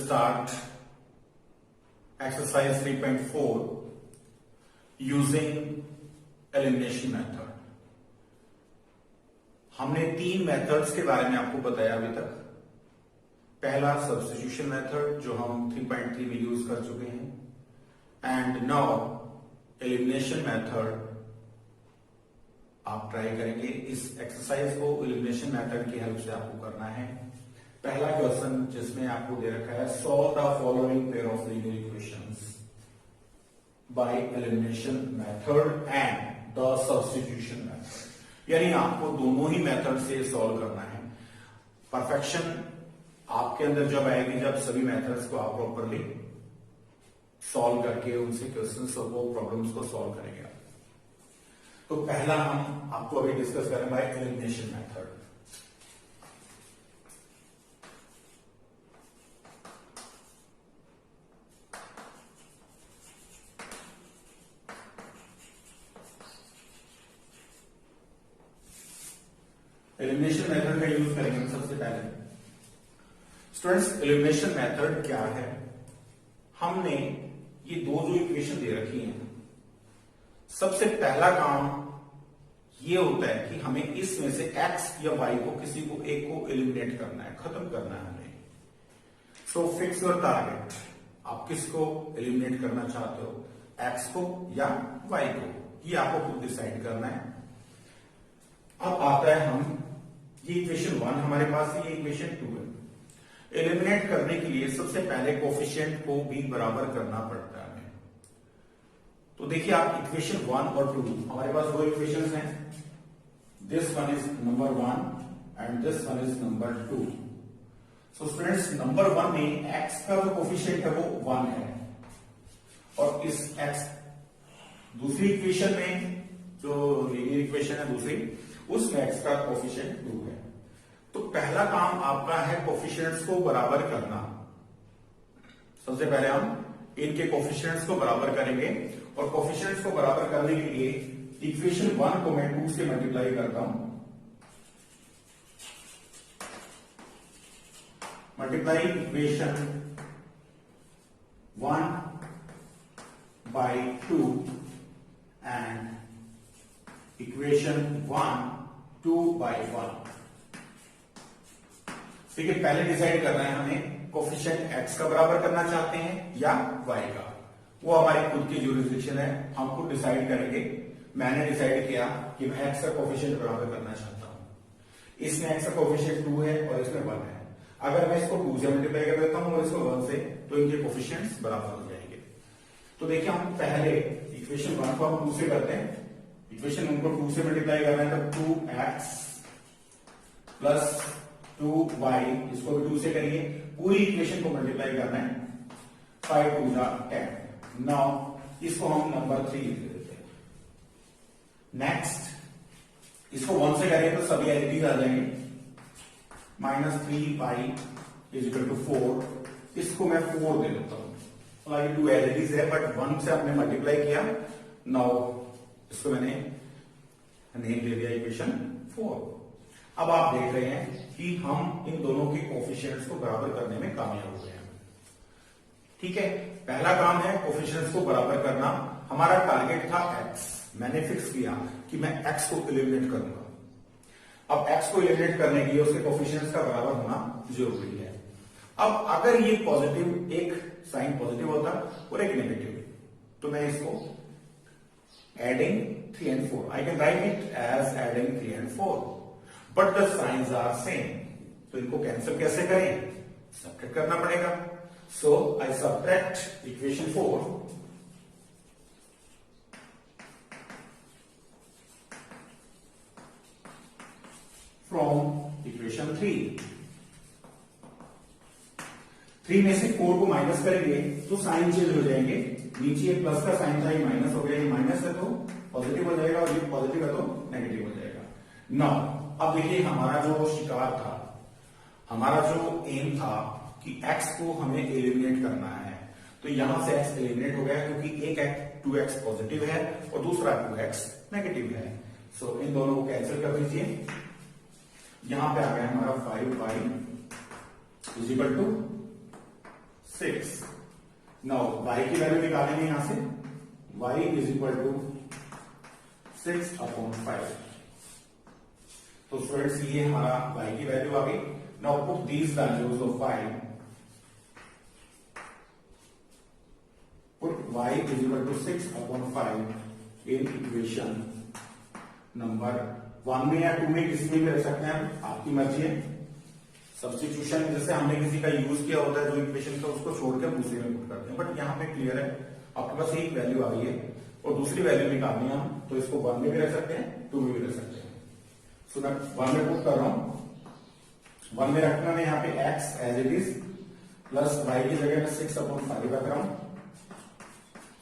start exercise 3.4 using elimination method। हमने 3 methods के बारे में आपको बताया अभी तक। पहला सब्स्टिट्यूशन मेथड जो हम 3.3 में यूज कर चुके हैं, एंड नाउ एलिमिनेशन मेथड आप ट्राई करेंगे। इस एक्सरसाइज को एलिमिनेशन मेथड की हेल्प से आपको करना है। पहला क्वेश्चन जिसमें आपको दे रखा है, solve the following pair of linear equations bye elimination method and the substitution method. यानी आपको दोनों ही मेथड से सॉल्व करना है। परफेक्शन आपके अंदर जब आएगी, जब सभी मेथड्स को आप प्रॉपरली सॉल्व करके उनसे क्वेश्चंस और वो प्रॉब्लम्स को सॉल्व करेंगे। तो पहला हम आपको अभी डिस्कस करें bye elimination method. Elimination method का यूज करेंगे हम सबसे पहले। स्टूडेंट्स, एलिमिनेशन मेथड क्या है? हमने ये दो जो इक्वेशन दे रखी हैं, सबसे पहला काम ये होता है कि हमें इसमें से x या y को किसी को एक को एलिमिनेट करना है, खत्म करना है हमें। So fix your target. आप किसको एलिमिनेट करना चाहते हो, x को या y को, ये आपको खुद डिसाइड करना है। अब आता है हम ये इक्वेशन 1 हमारे पास है, ये इक्वेशन 2 है। एलिमिनेट करने के लिए सबसे पहले कोफिशिएंट को भी बराबर करना पड़ता है हमें। तो देखिए आप इक्वेशन 1 और 2, हमारे पास दो इक्वेशंस हैं। This one is number 1 and this one is number 2। So students, number 1 में x का जो कोफिशिएंट है वो 1 है, और इस x दूसरी इक्वेशन में जो लीनियर इक्वेशन है दूसरी, उसमें x का कोफिशिएंट 2 है। तो पहला काम आपका है कोफिशिएंट्स को बराबर करना। सबसे पहले हम इनके कोफिशिएंट्स को बराबर करेंगे, और कोफिशिएंट्स को बराबर करने के लिए इक्वेशन 1 को मैं 2 से मल्टीप्लाई करता हूं। Multiply equation 1 by 2 and equation 1 2 by 1। ठीक है, पहले डिसाइड करना है हमें कोफिशिएंट x का बराबर करना चाहते हैं या y का। वो हमारी खुद की ज्यूरिसडिक्शन है, हम खुद डिसाइड करेंगे। मैंने डिसाइड किया कि मैं x का कोफिशिएंट बराबर करना चाहता हूं। इसमें x का कोफिशिएंट 2 है और इसमें 1 है। अगर मैं इसको 2 से मल्टीप्लाई कर देता हूं और इसको 1 से, तो इनके कोफिशिएंट्स बराबर हो जाएंगे। तो देखिए हम पहले इक्वेशन 1 को हम 2 से करते हैं। इक्वेशन 1 को 2 से मल्टीप्लाई करना है, तो 2x प्लस 2y, इसको भी 2 से करिए। पूरी इक्वेशन को मल्टीप्लाई करना है, 5 2 10। नाउ इसको हम नंबर 3 लिख देते हैं। नेक्स्ट इसको 1 से करेंगे तो सभी एलिटीज आ जाएंगे। -3y is equal to 4। इसको मैं 4 दे देता हूं। हालांकि 2 एलिटीज है, बट 1 से हमने मल्टीप्लाई किया। नाउ इसको मैंने नेम दे दिया इक्वेशन 4। अब आप देख रहे हैं कि हम इन दोनों के कोफिशिएंट्स को बराबर करने में कामयाब हो गए हैं। ठीक है, पहला काम है कोफिशिएंट्स को बराबर करना। हमारा टारगेट था x। मैंने फिक्स किया कि मैं x को एलिमिनेट करूंगा। अब x को एलिमिनेट करने के लिए उसके कोफिशिएंट्स का बराबर होना जरूरी है। अब अगर ये पॉजिटिव, एक साइन पॉजिटिव होता और एक नेगेटिव, तो मैं इसको adding 3 and 4, I can write it as adding 3 and 4, but the signs are same. तो इनको कैंसिल कैसे करें? सब्ट्रैक्ट करना पड़ेगा। So I subtract equation 4 from equation 3। 3 में से 4 को माइनस करेंगे तो साइन चेंज हो जाएंगे। नीचे प्लस का साइन था, ये माइनस हो गया। ये माइनस है तो पॉजिटिव हो जाएगा, और ये पॉजिटिव है तो नेगेटिव हो जाएगा। नाउ अब देखिए हमारा जो शिकार था, हमारा जो एम था कि x को हमें एलिमिनेट करना है। तो यहां से x एलिमिनेट हो गया, क्योंकि एक 2x पॉजिटिव है और दूसरा 2x नेगेटिव है। सो इन दोनों को कैंसिल कर दीजिए। यहां पे आ गया हमारा 5y is equal to 6। Now y की वैल्यू निकालेंगे यहां से, y इज इक्वल टू 6/5। तो स्टूडेंट्स ये हमारा y की वैल्यू आ गई। Now put these values of y, put y is equal to 6/5 in equation number 1 में या 2 में, किसी में भी रख सकते हैं, आपकी मर्जी है। सब्स्टिट्यूशन जैसे हमने किसी का यूज किया होता है जो इक्वेशन का, उसको छोड़कर दूसरे में पुट करते हैं, बट यहाँ पे क्लियर है आपके पास एक वैल्यू आ गई है और दूसरी वैल्यू निकालनी है हम, तो इसको 1 में भी रख सकते हैं, 2 में भी रख सकते हैं। सो मैं 1 में पुट कर रहा हूं। 1 में रखना है यहाँ पे x as it is plus y की जगह में 6/5 रख रहा हूं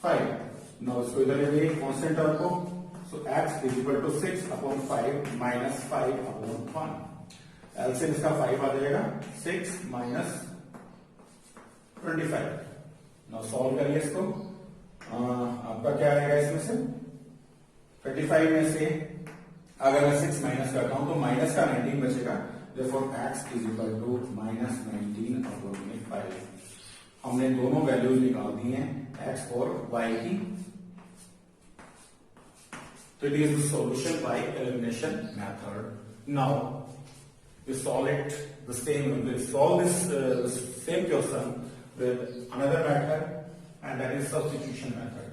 5। नाउ इसको इधर ले जाइए कांस्टेंट टर्म को, so x is equal to 6/5 minus 5/1। LCM इसका 5 आ जाएगा, 6 माइनस 25। नाउ सॉल्व करिए इसको। आपका क्या आएगा इसमें से, 25 में से अगर मैं 6 माइनस करता हूं तो माइनस का 19 बचेगा। therefore x is equal to minus 19/5। हमने दोनों वैल्यूज निकाल दी हैं x और y की। तो it is the solution bye elimination method. Now we solve it the same, we solve this same question with another method, and that is substitution method.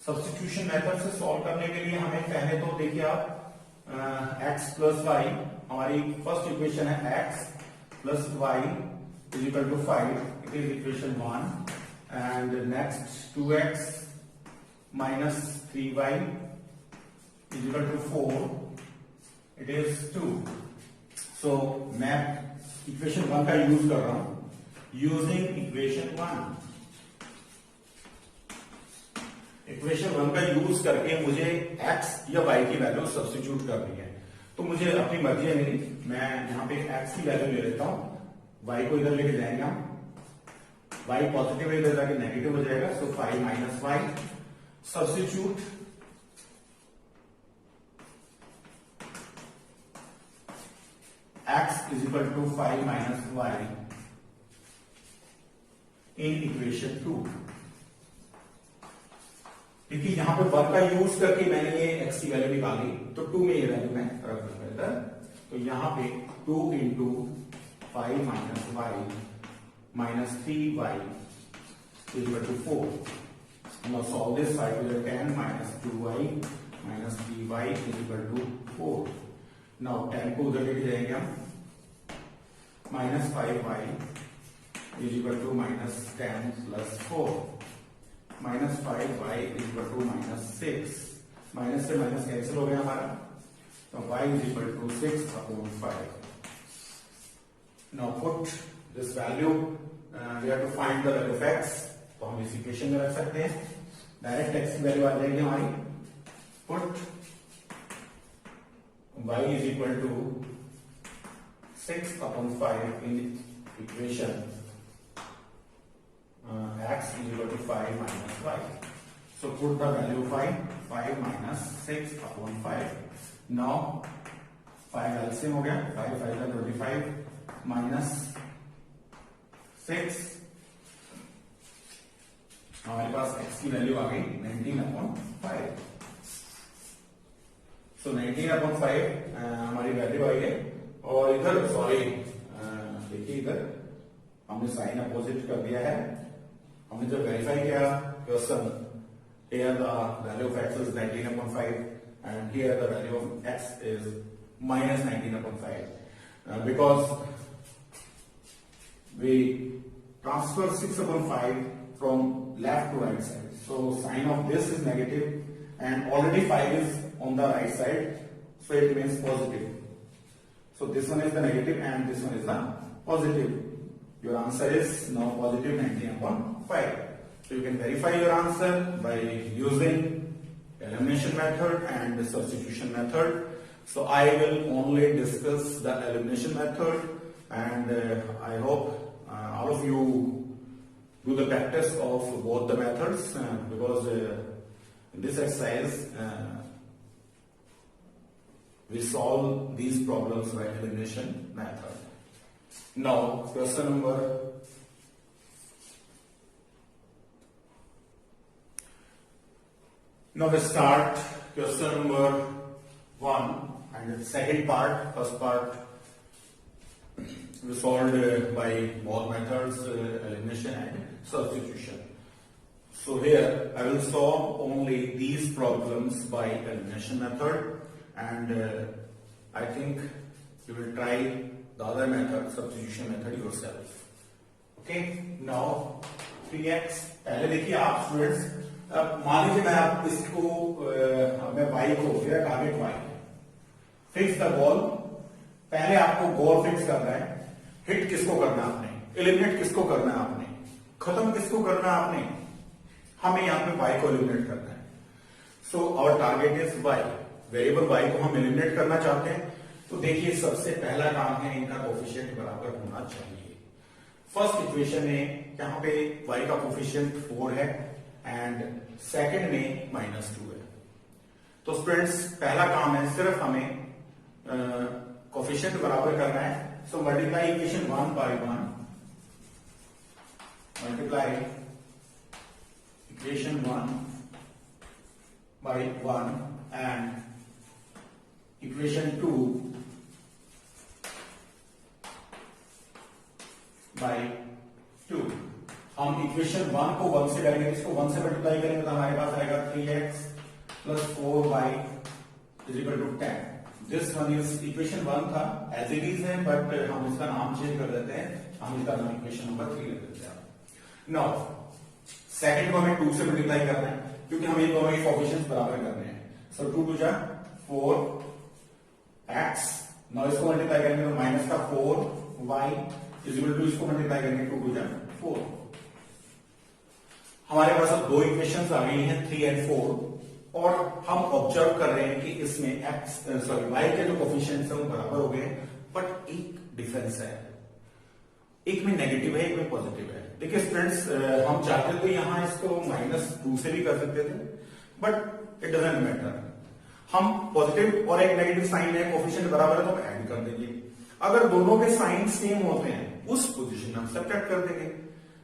Substitution method से solve करने के लिए हमें पहले तो देखिए आप x प्लस वाई, हमारी फर्स्ट इक्वेशन है x plus y is equal to 5, it is equation 1, and next 2x minus 3y is equal to 4, it is 2. so मैं equation 1 का यूज कर रहा हूं। using equation 1 का यूज करके मुझे x या y की वैल्यू सब्स्टिट्यूट करनी है। तो मुझे अपनी मर्जी है मेरी, मैं यहाँ पे x की वैल्यू ले लेता हूं, y को इधर लेके जाएंगे हम, y पॉजिटिव है इधर जाके नेगेटिव हो जाएगा, so 5 minus y substitute x is equal to 5 minus y in equation 2। देखिए यहां पे 1 का यूज करके मैंने ये x की वैल्यू निकाली, तो 2 में ये वैल्यू मैं रख दूंगा इधर। तो यहां पे 2 into 5 minus y minus 3y is equal to 4. Now solve this, 5 to the 10 minus 2y minus 3y is equal to 4. Now 10 को उधर लेके जाएंगे हम, minus 5y is equal to minus 10 plus 4. minus 5y is equal to minus 6. Minus से minus cancel हो गया हमारा, तो y is equal to 6/5. Now put this value, we have to find the value of x, तो हम इस equation में रख सकते हैं, डायरेक्ट x की वैल्यू आ जाएगी हमारी। Put y is equal to 6/5 in equation x is equal to 5 minus y। So put the value 5 minus 6/5। Now 5 LCM हो गया, 5 5 का 25 माइनस 6, हमारे पास x की वैल्यू आ गई 19/5। सो 19/5 हमारी वैल्यू आई है। और इधर सॉरी देखिए इधर हमने साइन अपोजिट कर दिया है। हमने जब वेरीफाई किया question, here the value of x is 19/5 and here the value of x is minus 19/5 because we transfer 6/5 from left to right side. So sign of this is negative and already 5 is on the right side, so it means positive. So this one is the negative and this one is the positive. Your answer is now positive 19/5. So you can verify your answer by using elimination method and the substitution method. So I will only discuss the elimination method, and I hope all of you do the practice of both the methods because In this exercise, we solve these problems by elimination method. Now, question number now we start question number 1 and the second part. First part we solved by both methods, elimination and substitution. So here I will solve only these problems by elimination method, and I think you will try the other method, substitution method, yourself. Okay, now 3x पहले देखिए आप students, मान लीजिए मैं आप इसको मैं y को, मेरा टारगेट y है, फिक्स द बॉल। पहले आपको गोल फिक्स करना है, हिट किसको करना है आपने, एलिमिनेट किसको करना है आपने, खत्म किसको करना है आपने, हमें यहाँ पे y को एलिमिनेट करना है। So our target is y, variable y को हम एलिमिनेट करना चाहते हैं। तो देखिए सबसे पहला काम है, इनका कोफिशिएंट बराबर होना चाहिए। फर्स्ट इक्वेशन में यहाँ पे y का कोफिशिएंट 4 है एंड सेकंड में -2 है। तो स्टूडेंट्स पहला काम है, सिर्फ हमें कोफिशिएंट बराबर करना है। So multiply equation 1 by 1, multiply equation 1 by 1 and equation 2 by 2। हम इक्वेशन 1 को 1 से करेंगे, इसको 1 से मल्टीप्लाई करेंगे तो हमारे पास आएगा 3x plus 4y is equal to 10। This one is equation 1 था, एज इट इज है, बट हम इसका नाम चेंज कर देते हैं, हम इसका नाम इक्वेशन नंबर 3 रख देते हैं। नाउ सेकंड को हमें 2 से मल्टीप्लाई करना है, क्योंकि हमें दोनों के कोएफिशिएंट्स बराबर करने हैं। सो 2 टू जा 4x, नाउ इसको मल्टीप्लाई करेंगे तो माइनस का 4y इज इक्वल टू, इसको मल्टीप्लाई करेंगे 2 टू जा 4। हमारे पास अब दो इक्वेशंस आ गई हैं 3 एंड 4, और हम ऑब्जर्व कर रहे हैं कि इसमें y के जो कोएफिशिएंट्स हैं वो बराबर हो गए, बट एक डिफरेंस है, एक में नेगेटिव है, एक में पॉजिटिव है। देखिए स्टूडेंट्स, हम चाहते तो यहां इसको -2 से भी कर सकते थे, बट इट डजंट मैटर। हम पॉजिटिव और एक नेगेटिव साइन है, कोएफिशिएंट बराबर है तो हम ऐड कर देंगे। अगर दोनों के साइन सेम होते हैं, उस पोजीशन में हम सब्ट्रैक्ट कर देंगे।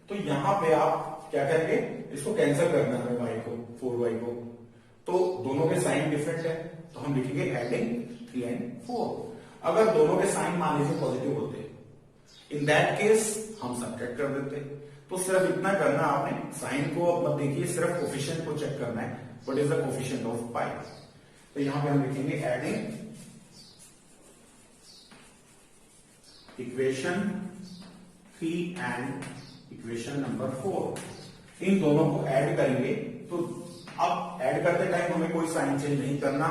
तो यहां पे आप क्या करेंगे, इसको कैंसिल करना है y को, 4y को, तो दोनों के साइन डिफरेंट है, तो हम लिखेंगे एडिंग 3 एंड 4। अगर दोनों के साइन मान लीजिए पॉजिटिव होते, इन दैट केस हम सब्ट्रैक्ट कर देते। तो सिर्फ इतना करना आपने, साइन को अब मत देखिए, सिर्फ कोफिशिएंट को चेक करना है, what is the coefficient of pi. तो यहां पे हम लिखेंगे adding equation 3 and equation number 4। इन दोनों को ऐड करेंगे, तो अब ऐड करते टाइम हमें कोई साइन चेंज नहीं करना।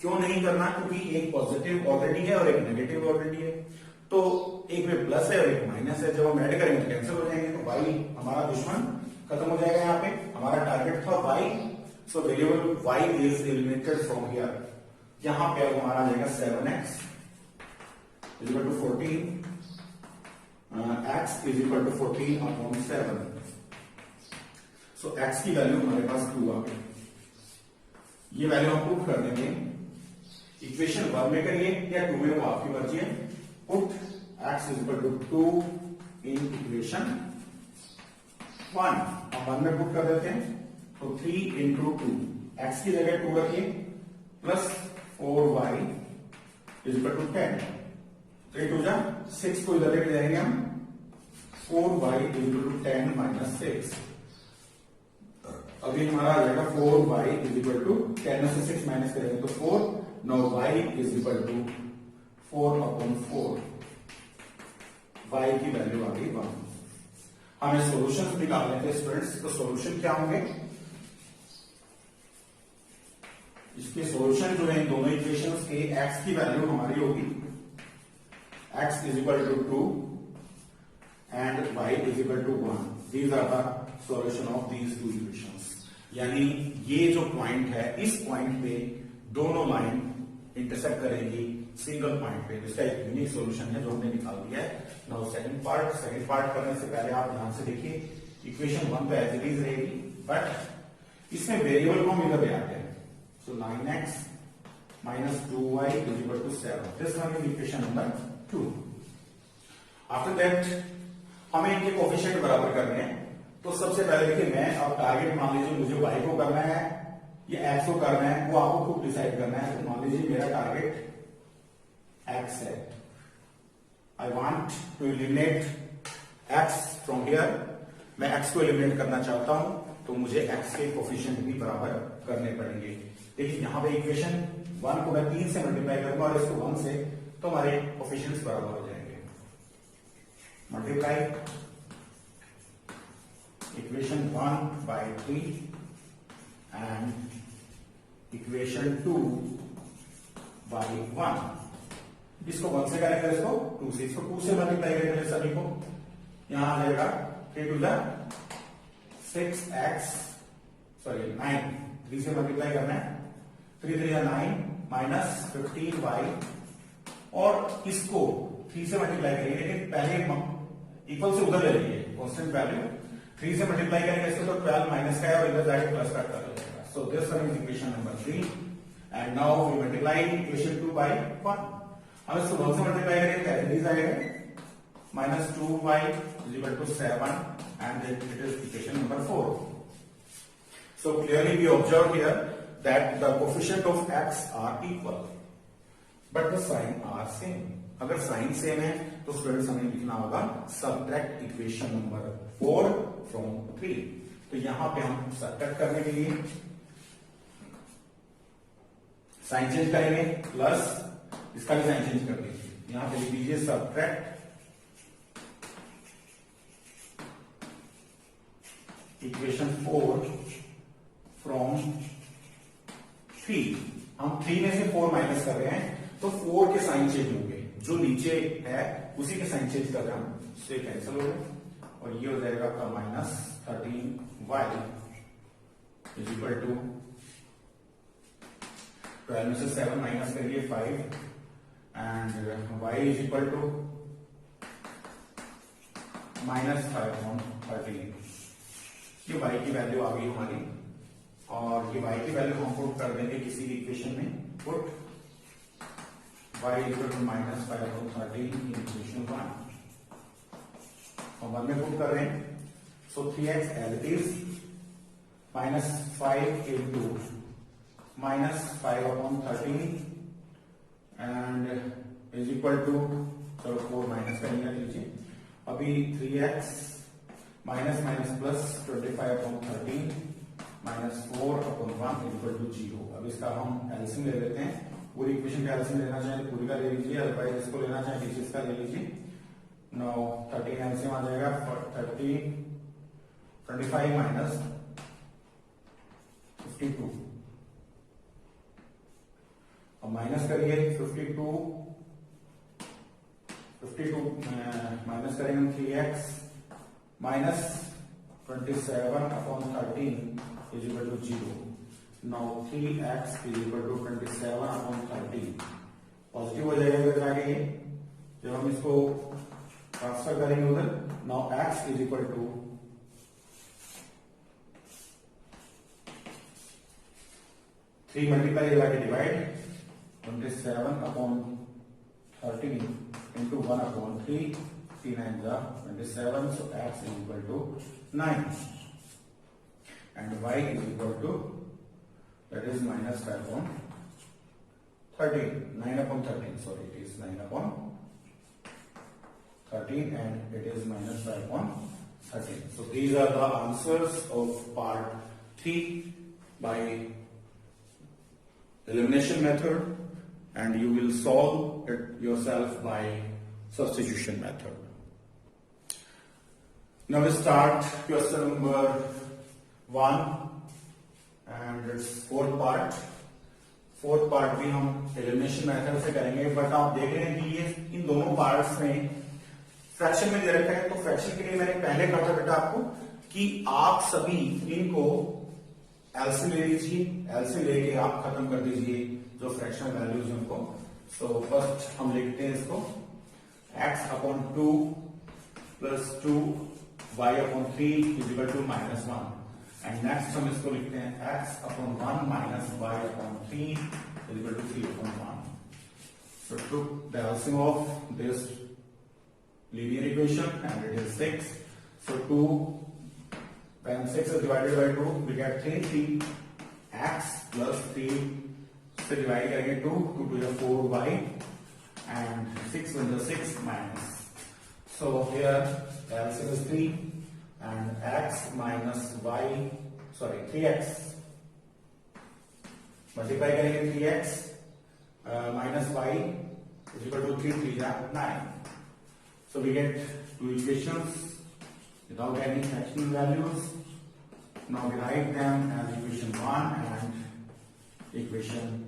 क्यों नहीं करना, क्योंकि एक पॉजिटिव ऑलरेडी है और एक नेगेटिव ऑलरेडी है, तो एक में प्लस है और एक माइनस है। जब हम ऐड करेंगे तो कैंसिल हो जाएंगे, तो y हमारा दुश्मन खत्म हो जाएगा। यहाँ पे हमारा टारगेट था y, so variable y is eliminated from here. यहां पे अब हमारा आ जाएगा 7x is equal to 14, x is equal to 14 upon 7। So x की वैल्यू हमारे पास 2 आ गई। ये वैल्यू हम पुट कर देंगे इक्वेशन 1 में करिए या 2 में, वो आपकी मर्जी है। Put x is equal to 2 in equation 1, हम 1 में पुट कर देते हैं, तो 3 इंटू 2, x की जगह 2 रखिए, plus 4y is equal to 10। 3 टू जा 6 को इधर लेके जाएंगे हम, 4y is equal to 10 minus 6। अभी हमारा आ जाएगा 4y इज इक्वल टू 10 में से 6 माइनस करेंगे तो 4। Now y is equal to 4 upon 4, y की वैल्यू आ गई 1। हमें सॉल्यूशन निकालने थे स्टूडेंट्स, तो सॉल्यूशन क्या होंगे, इसके सॉल्यूशन जो है इन दोनों इक्वेशंस के, x की वैल्यू हमारी होगी x is equal to 2 and y is equal to 1। These are the solution of these two equations. यानी ये जो पॉइंट है, इस पॉइंट पे दोनों लाइन इंटरसेक्ट करेगी सिंगल पॉइंट पे, जिसका एक यूनिक सॉल्यूशन है जो हमने निकाल दिया है। नाउ सेकंड पार्ट करने से पहले आप ध्यान से देखिए, इक्वेशन 1 तो एज इट इज रहेगी, बट इसमें वेरिएबल को हम इधर ले आते हैं, सो 9x minus 2y is equal to 7. This one is equation number 2. After that हमें इनके कोफिशिएंट बराबर करने हैं। तो सबसे पहले देखिए, मैं अब टारगेट मान लीजिए मुझे y को करना है या x को करना है, वो आपको खुद डिसाइड करना है। तो मान लीजिए मेरा टारगेट x है, I want to eliminate x from here. मैं x को एलिमिनेट करना चाहता हूं, तो मुझे x के कोफिशिएंट भी बराबर करने पड़ेंगे। देखिए यहां पे इक्वेशन 1 को मैं 3 से मल्टीप्लाई करूंगा और इसको 1 से, तो हमारे कोफिशिएंट्स बराबर हो जाएंगे। Multiply equation 1 by 3 and equation 2 by 1। इसको 1 से करेंगे, इसको 2 से, इसको 2 से मल्टीप्लाई करेंगे सभी को। यहां आ जाएगा 3 to the 6x, सॉरी 9, 3 से मल्टीप्लाई करना है, 3 3 9 माइनस 15y, और इसको 3 से मल्टीप्लाई करेंगे, लेकिन पहले इक्वल से उधर ले लीजिए कांस्टेंट वैल्यू। 3 से मल्टीप्लाई करेंगे इसको, तो 12 माइनस का है और इधर जाके प्लस का कर जाएगा। So this one is equation number 3 and now we multiply equation 2 by 1। हम इसको 1 से मल्टीप्लाई करेंगे तो एज इट आएगा minus 2y is equal to 7 and it is equation number 4। So clearly we observe here that the coefficient of x are equal, but the sign are same. अगर sign same है तो students हमें लिखना होगा subtract equation number 4 from 3। तो यहां पे हम सबट्रैक्ट करने के लिए साइन चेंज करेंगे, प्लस इसका भी साइन चेंज कर दीजिए। यहां पे लिख दीजिए सबट्रैक्ट इक्वेशन 4 फ्रॉम 3। हम 3 में से 4 माइनस कर रहे हैं, तो 4 के साइन चेंज होंगे, जो नीचे है उसी के साइन चेंज कर रहे हैं हम, से कैंसिल हो गए और ये हो जाएगा आपका minus 13y is equal to 12 में से 7 माइनस करिए 5 and y is equal to minus 5/13। ये y की वैल्यू आ गई हमारी, और ये y की वैल्यू हम पुट कर देंगे किसी भी इक्वेशन में, put y equal to minus 5/13 in equation 1, हम 1 में पुट कर रहे हैं। So 3x as it is minus 5 into minus 5/13 and is equal to, चलो 4 माइनस करेंगे लीजिए, अभी 3x minus minus plus 25/13 minus 4/1 equal to 0। अब इसका हम एलसीएम ले लेते हैं। पूरी इक्वेशन का एलसीएम लेना चाहे तो पूरी का ले लीजिए, अदरवाइज इसको लेना चाहे नीचे इसका ले लीजिए। नो 13 एलसीएम आ जाएगा 25 माइनस 52, अब माइनस करिए 52 माइनस करेंगे हम 3x minus 27/13 is equal to 0। Now 3x is equal to 27/13 positive हो जाएगा इधर जाके, जब हम इसको ट्रांसफर करेंगे उधर। Now x is equal to 3 multiply लगा के डिवाइड 27/13 into 1/3, 3 9 जा 27, so x is equal to 9 and y is equal to, that is minus 5/13, 9/13, sorry, it is 9/13 and it is minus 5/13. So these are the answers of part 3 by elimination method, and you will solve it yourself by substitution method. Now we start question number 1 and it's fourth part भी हम elimination method से करेंगे, but आप देख रहे हैं कि ये इन दोनों पार्ट्स में फ्रैक्शन में दे रखा है। तो फ्रैक्शन के लिए मैंने पहले कहा था बेटा आपको कि आप सभी इनको एलसीएम ले लीजिए, एलसीएम लेके आप खत्म कर दीजिए जो फ्रैक्शनल वैल्यूज उनको। सो फर्स्ट हम लिखते हैं इसको x/2 + 2y/3 is equal to -1। And next हम इसको लिखते हैं x upon 1 minus y upon 3 is equal to 3 upon 1. So took the LCM of this linear equation and it is 6. So 2, when 6 is divided by 2, we get 3x plus 3 से divide करेंगे 2 to the 4y and 6 into 6 minus. So here the LCM is 3 and x minus y, sorry 3x multiply करेंगे 3x minus y is equal to 3 3 9. So we get two equations without any fractional values. Now we write them as equation 1 and equation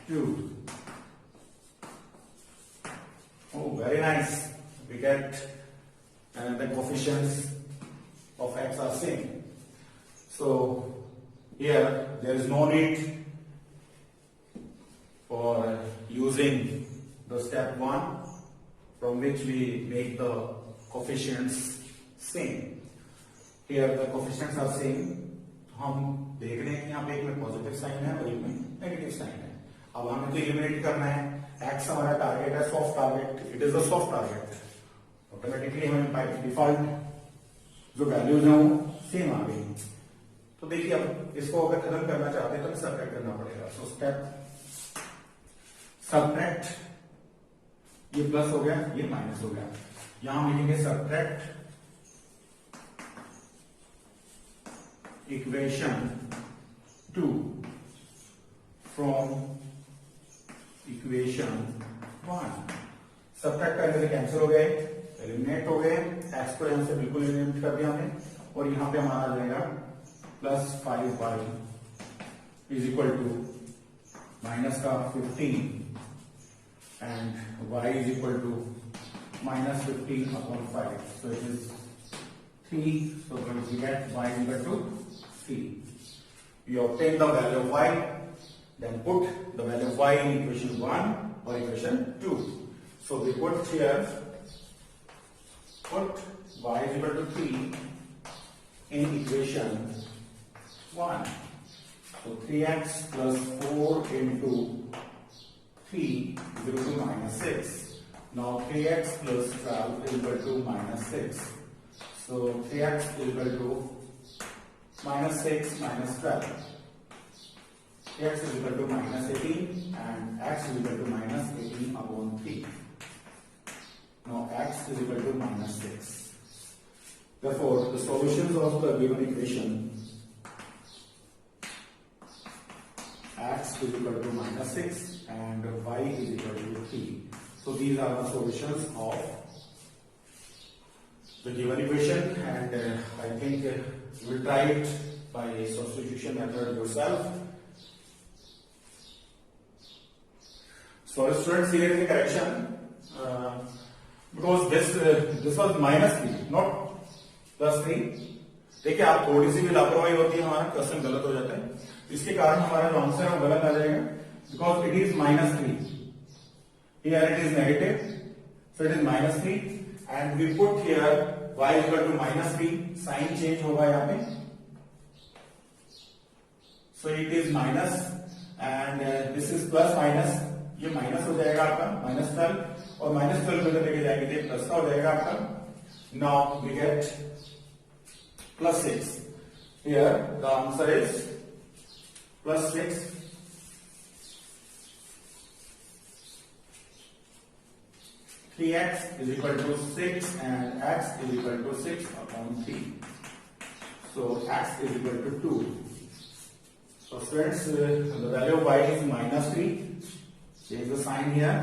2. Oh, very nice. We get the coefficients of x are same. So here there is no need for using the step 1 from which we make the coefficients same. Here the coefficients are same. हम देख रहे हैं यहाँ पे एक में positive sign है और एक में नेगेटिव साइन है. अब हमें तो एलिमिनेट करना है. x हमारा टारगेट है, soft target. It is a soft target. Automatically हमें बाय डिफॉल्ट जो वैल्यूज हैं वो सेम आ गई. तो देखिए अब इसको अगर खत्म करना चाहते हैं तो सबट्रैक्ट करना पड़ेगा. सो स्टेप सबट्रैक्ट, ये प्लस हो गया, ये माइनस हो गया. यहां हम लिखेंगे subtract equation 2 from equation 1. Subtract करने से कैंसिल हो गए, एलिमिनेट हो गए. एक्स को यहां से बिल्कुल एलिमिनेट कर दिया हमने और यहां पे हमारा जाएगा plus 5y is equal to minus का 15 and y is equal to minus 15 upon 5. So it is 3. So we get y is equal to 3. We obtain the value of y, then put the value of y in equation 1 or equation 2. So we put here, put y is equal to 3 in equation 1. So 3x plus 4 into 3 is equal to minus 6. Now 3x plus 12 is equal to minus 6. So 3x is equal to minus 6 minus 12. X is equal to minus 18 and x is equal to minus 18 upon 3. Now x is equal to minus 6. Therefore, the solutions of the given equation x is equal to minus 6 and y is equal to 3. So these are the solutions of the given equation, and I think you will try it by substitution method yourself. So students, here is the correction because this was minus 3 not plus 3. देखिए आप थोड़ी सी भी लापरवाही होती है हमारा question गलत हो जाता है. इसके कारण हमारा जो आंसर है वो गलत आ जाएगा. Because it is minus 3. Here it is negative. So it is minus 3. And we put here y is equal to minus 3. Sign change होगा यहाँ पे. So it is minus and this is plus minus. ये minus हो जाएगा आपका minus 12 और minus 12 को लेके जाएंगे तो प्लस का हो जाएगा आपका. Now we get plus 6. Here the answer is plus 6. 3x is equal to 6 and x is equal to 6 upon 3. So x is equal to 2. So friends, the value of y is minus 3. Change the sign here.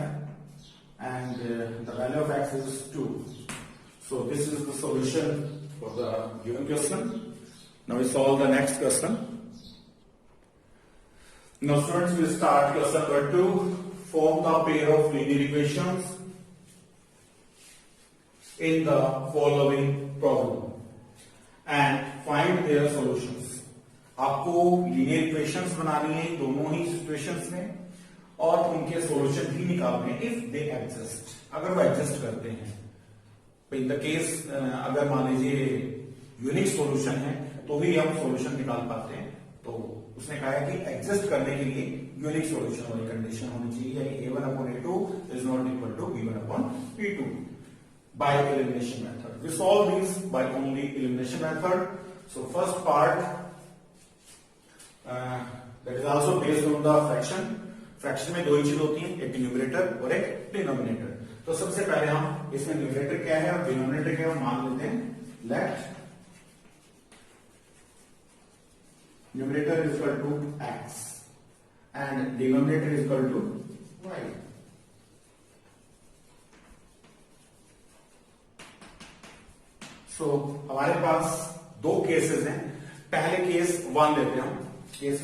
And the value of x is 2. So this is the solution for the given question. Now we solve the next question. Now students, we start question number 2. Form the pair of linear equations in the following problem and find their solutions. आपको linear equations बनानी है दोनों ही situations में और उनके solution भी निकालने हैं इफ दे एग्जिस्ट, अगर वो एग्जिस्ट करते हैं. इन द केस अगर मान लीजिए यूनिक सॉल्यूशन है तो ही हम सॉल्यूशन निकाल पाते हैं। तो उसने कहा है कि एग्जिस्ट करने के लिए यूनिक सॉल्यूशन वाली कंडीशन होनी चाहिए, a1/a2 is not equal to b1/b2 by elimination method. We solve this by only elimination method. So first part that is also based on the fraction. Fraction में दो ही चीज होती है, एक न्यूमरेटर और एक डिनोमिनेटर। तो सबसे पहले हम इसमें न्यूमरेटर क्या है और डिनोमिनेटर क्या है मान लेते हैं। Let numerator is equal to x and denominator is equal to y। So हमारे पास दो केसेस हैं। पहले केस 1 लेते हैं हम। केस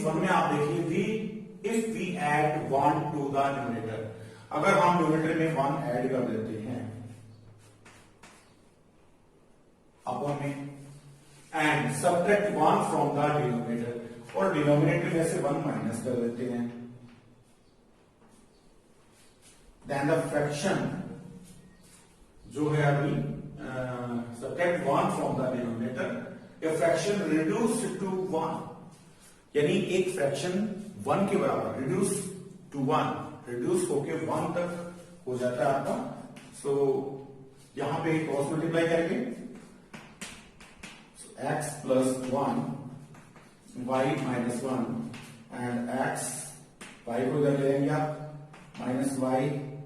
1 में आप देखिए if we add 1 to the numerator, अगर हम न्यूमरेटर में 1 ऐड कर देते हैं अपॉन में and subtract 1 from the denominator, और डिनोमिनेटर में से 1 माइनस कर देते हैं, देन द फ्रैक्शन जो है अभी subtract 1 from the denominator, a fraction reduced to 1, यानी एक फ्रैक्शन 1 के बराबर रिड्यूस टू 1, रिड्यूस होके 1 तक हो जाता है आपका। सो यहां पे क्रॉस मल्टीप्लाई करेंगे, x plus 1 y minus 1 and x y को इधर ले जाएंगे आप, माइनस y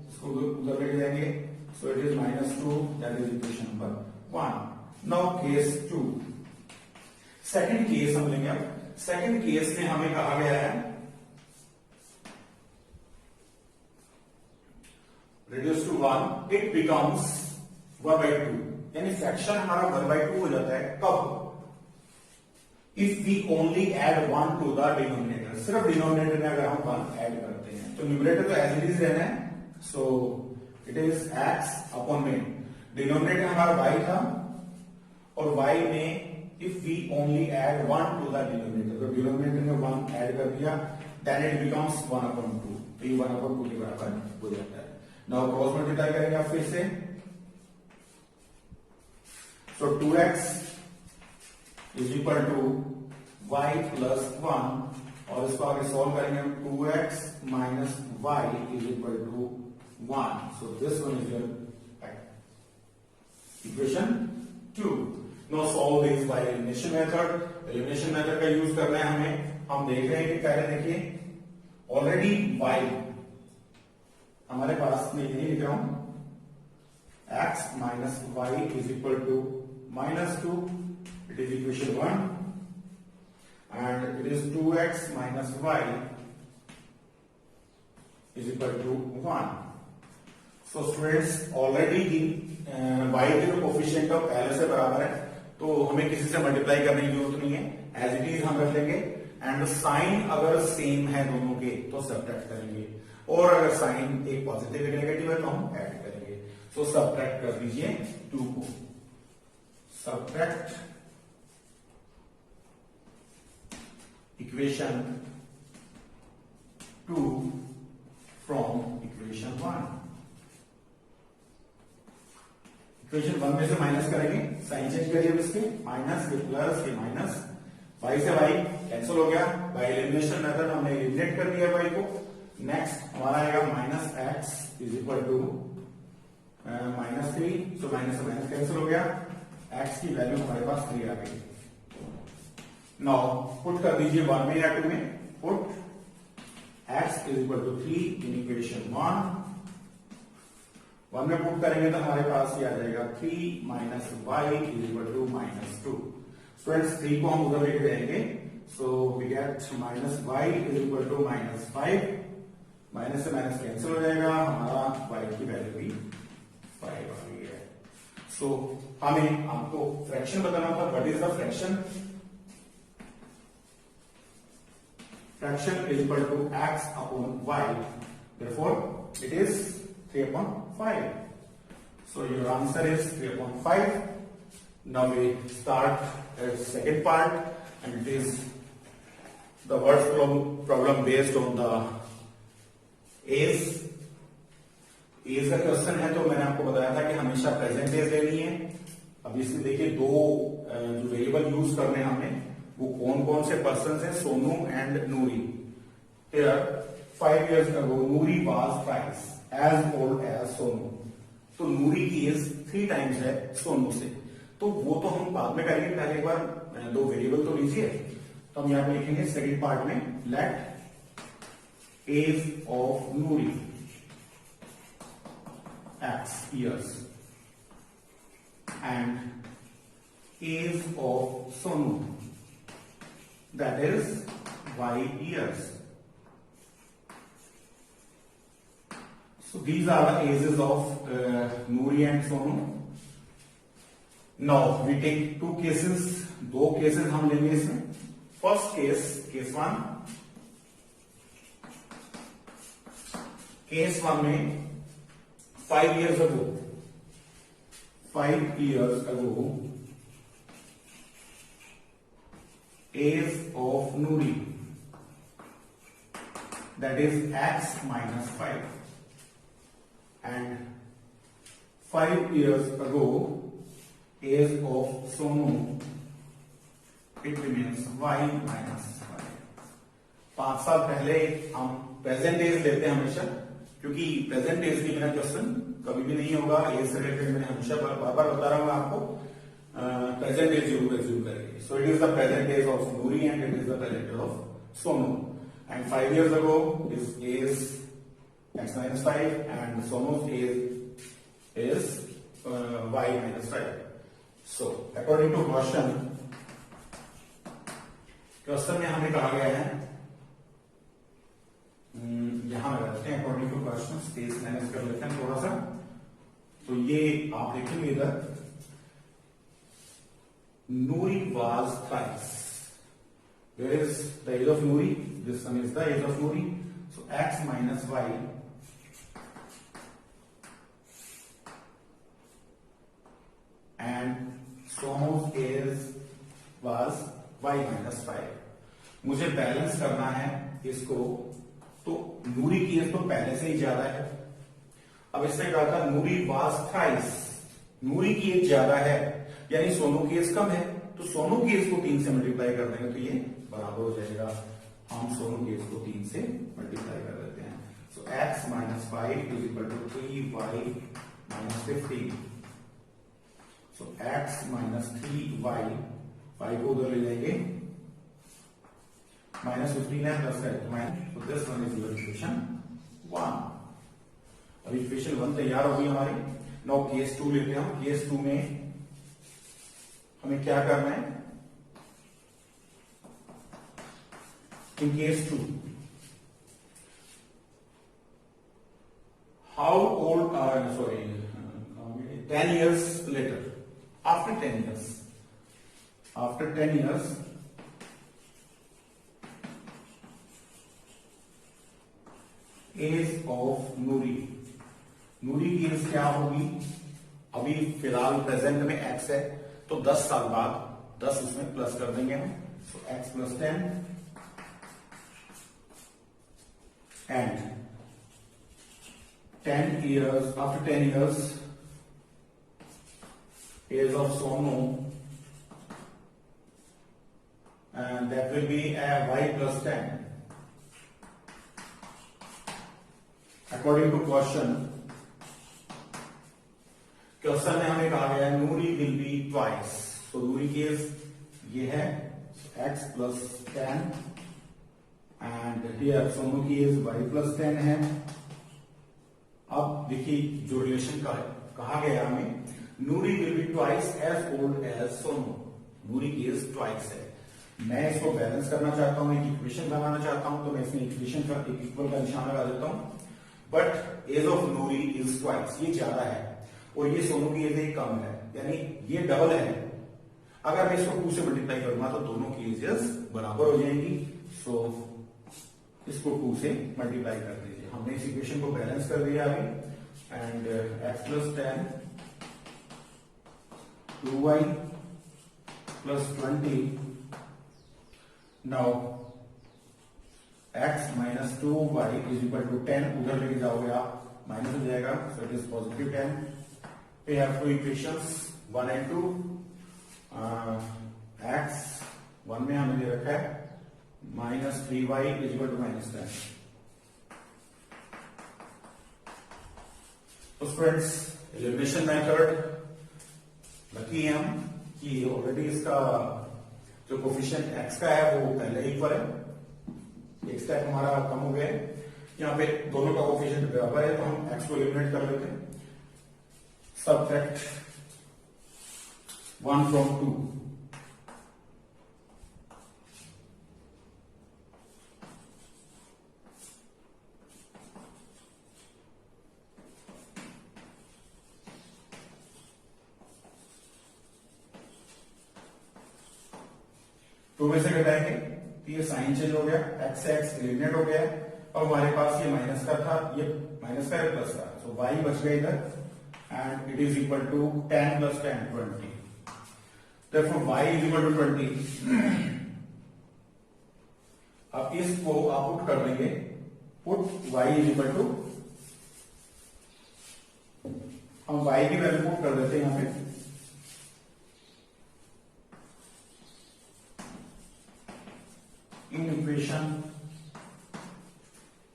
इसको उधर ले जाएंगे, सो it is -2, that is equation number 1। Now case 2, second case हम लेंगे। अब सेकंड केस में हमें कहा गया है रिड्यूस टू 1, इट बिकम्स 1/2, यानी फ्रैक्शन हमारा 1/2 हो जाता है कब? If we only add 1 to the denominator, सिर्फ डिनोमिनेटर में अगर हम 1 ऐड करते हैं तो न्यूमरेटर तो एज इट इज रहना है। So it is x upon में डिनोमिनेटर हमारा y था और y में if we only add 1 to the denominator, तो डिनोमिनेटर में 1 ऐड कर दिया, देन इट बिकम्स 1/2, तो ये 1/2 के बराबर हो जाता है। नाउ क्रॉस मल्टीप्लाई करेंगे आप फिर से, so 2x is equal to y plus 1, और इसको आगे सॉल्व करेंगे हम, 2x minus y is equal to 1। So this one is your equation 2। No solve this by elimination method. Elimination method का यूज करना है हमें। हम देख रहे हैं कि पहले देखिए ऑलरेडी y हमारे पास में यही लिख रहा हूं, x minus y is equal to -2, it is equation 1, and it is 2x minus y is equal to 1। So students already y के जो कोफिशिएंट ऑफ पहले से बराबर है, तो हमें किसी से मल्टीप्लाई करने की जरूरत नहीं है, एज इट इज हम रख लेंगे, एंड साइन अगर सेम है दोनों के तो सब्ट्रैक्ट करेंगे, और अगर साइन एक पॉजिटिव एक नेगेटिव है तो हम ऐड करेंगे। सो सब्ट्रैक्ट कर दीजिए 2 को, subtract equation 2 from equation 1। Equation 1 में से माइनस करेंगे, साइन चेंज करिए इसके, माइनस ये प्लस ये माइनस, y से y कैंसिल हो गया, बाय एलिमिनेशन मेथड हमने एलिमिनेट कर दिया y को। नेक्स्ट हमारा आएगा minus x is equal to -3, so minus से माइनस कैंसिल हो गया, x की वैल्यू हमारे पास 3 आ गई। नाउ पुट कर दीजिए 1 में या 2 में, put x is equal to 3 in equation 1 में पुट करेंगे तो हमारे पास ये आ जाएगा 3 minus y is equal to -2। Students 3 को हम उधर लेके जाएंगे, so we get minus y is equal to -5, minus से माइनस कैंसिल हो जाएगा, हमारा y की वैल्यू भी 5 आ गई है। सो हमें आपको फ्रैक्शन बताना था, what is the fraction? Fraction is equal to x upon y, therefore it is 3/5. So your answer is 3/5. Now we start the second part, and it is the word problem based on the A's. Age का question है तो मैंने आपको बताया था कि हमेशा present as लेनी है। अब इसमें देखिए दो जो वेरिएबल यूज करने हैं हमने, वो कौन कौन से पर्सन है, Sonu and Noori. 5 years ago Noori was twice as old as Sonu. तो नूरी की एज 3 टाइम्स है सोनू से, तो वो तो हम बाद में करेंगे, पहले एक बार दो वेरिएबल तो लीजिए। तो हम यहां पे लिखेंगे सेकंड पार्ट में, let age of Noori x years and age of Sonu, that is y years. So these are the ages of Noori and Sonu. Now we take two cases, दो cases हम लेंगे इसमें। First case, case 1 में 5 years ago, 5 years ago, age of Noori, that is x minus 5, and 5 years ago, age of Sonu, it remains y minus 5. 5 साल पहले हम present as लेते हैं हमेशा, क्योंकि प्रेजेंट एज के बिना क्वेश्चन कभी भी नहीं होगा। एज से रिलेटेड मैंने हमेशा बार बार बता रहा हूं आपको, प्रेजेंट एज जरूर एज्यूम करेंगे। So it is the present age of Noori and it is the present age of Sonu. And 5 years ago is age x minus 5 and सोनू's age is y minus 5. So according to question में हमें कहा गया है, यहां लगाते हैं according to question, space manage कर लेते हैं थोड़ा सा। तो ये आप देखेंगे इधर, Noori was thrice, where is the age of Noori, this one is the age of Noori. So x minus Y and सोनू's एज वाज y माइनस 5। मुझे बैलेंस करना है इसको, तो नूरी की एज तो पहले से ही ज्यादा है। अब इसने कहा था नूरी वाज थ्राइस, नूरी की एज ज्यादा है, यानी सोनू की एज कम है, तो सोनू की एज को 3 से मल्टीप्लाई कर देंगे तो ये बराबर हो जाएगा। हम सोनू की एज को 3 से मल्टीप्लाई कर देते हैं। So x minus 5 is equal to 3y minus 15। So x minus 3y, 5 को उधर ले जाएंगे, माइनस 15 है प्लस है माइनस, तो this one is your equation 1। अब इक्वेशन 1 तैयार होगी हमारी। नाउ केस 2 लेते हैं। केस 2 में हमें क्या करना है, in case 2 how old are, sorry 10 years later, after 10 years, after 10 years age of Noori, Noori की एज क्या होगी, अभी फिलहाल प्रेजेंट में x है, तो 10 साल बाद 10 उसमें प्लस कर देंगे हम। सो x plus 10 and 10 years, after 10 years age of Sonu, and that will be y plus 10. According to question में हमें कहा गया है नूरी विल बी ट्वाइस, तो नूरी की एज ये है x plus 10 and here Sonu की एज y प्लस 10 है। अब देखिए जो रिलेशन का कहा गया हमें, Noori will be twice as old as Sonu, Noori की एज ट्वाइस है। मैं इसको बैलेंस करना चाहता हूं, एक इक्वेशन बनाना चाहता हूं, तो मैं इसमें इक्वेशन का एक इक्वल का निशान लगा देता हूं। But age of Noori is twice, ये ज्यादा है और ये सोनू की एज कम है, यानी ये डबल है। अगर मैं इसको 2 से मल्टीप्लाई करूंगा तो दोनों की एजेस बराबर हो जाएंगी। सो इसको 2 से मल्टीप्लाई कर दीजिए। हमने इस इक्वेशन को बैलेंस कर दिया अभी, and x plus 10 2y plus 20, now x minus 2y is equal to 10, उधर लेके जाओगे आप माइनस हो जाएगा, so it is positive 10. We have two equations 1 and 2. X 1 में हमें दे रखा है -3y इज इक्वल टू -10. तो स्टूडेंट्स एलिमिनेशन मेथड लकी है हम कि ऑलरेडी इसका जो कोफिशिएंट x का है वो पहले ही इक्वल है. एक स्टेप हमारा कम हो गया है. यहाँ पे दोनों का कोफिशिएंट बराबर है, तो हम x को एलिमिनेट कर लेते हैं. Subtract 1 from 2. टू में से घटाएंगे तो ये साइन चेंज हो गया, x से x एलिमिनेट हो गया और हमारे पास ये माइनस का था, ये माइनस का है प्लस का, सो y बच गया इधर and it is equal to 10 plus 10 20. Therefore y is equal to 20. अब इसको आप पुट कर देंगे, put y is equal to, हम y की वैल्यू पुट कर देते हैं यहां पे. इन इक्वेशन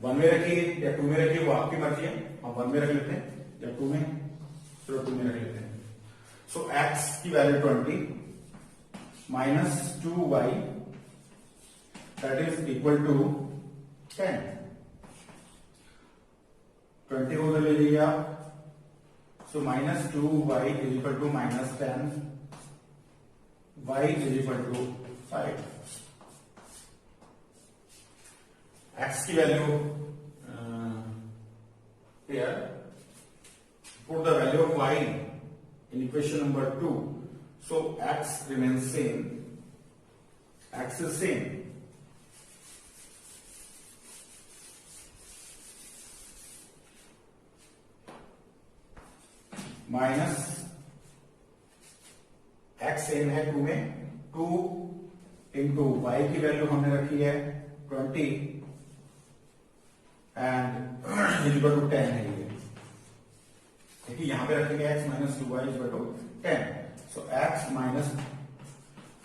1 में रखिए या 2 में रखिए, वो आपकी मर्जी है. हम 1 में रख लेते हैं या 2 में, चलो 2 में रख लेते हैं. सो x की value 20 minus 2y that is equal to 10. 20 को उधर ले लीजिए आप, so minus 2y is equal to minus 10, y is equal to 5. x की value here, put the value of y in equation number 2, so x remains same, x is same. Minus x same है 2 में, 2 into y की value हमने रखी है 20 and is equal to 10 है ये, क्योंकि यहां पे रखेंगे x minus 2y is equal to 10. So x minus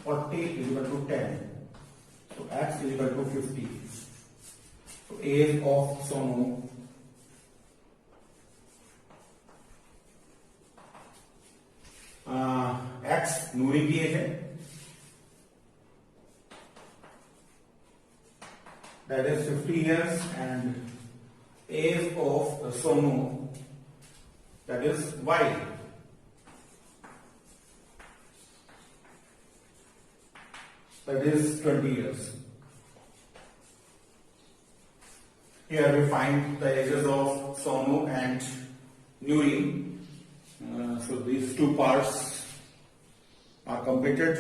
40 is equal to 10, so x is equal to 50. So age of Sonu x Noori की एज है, that is 50 years, and age of Sonu, that is y, that is 20 years. Here we find the ages of Sonu and Nuri. So these two parts are completed.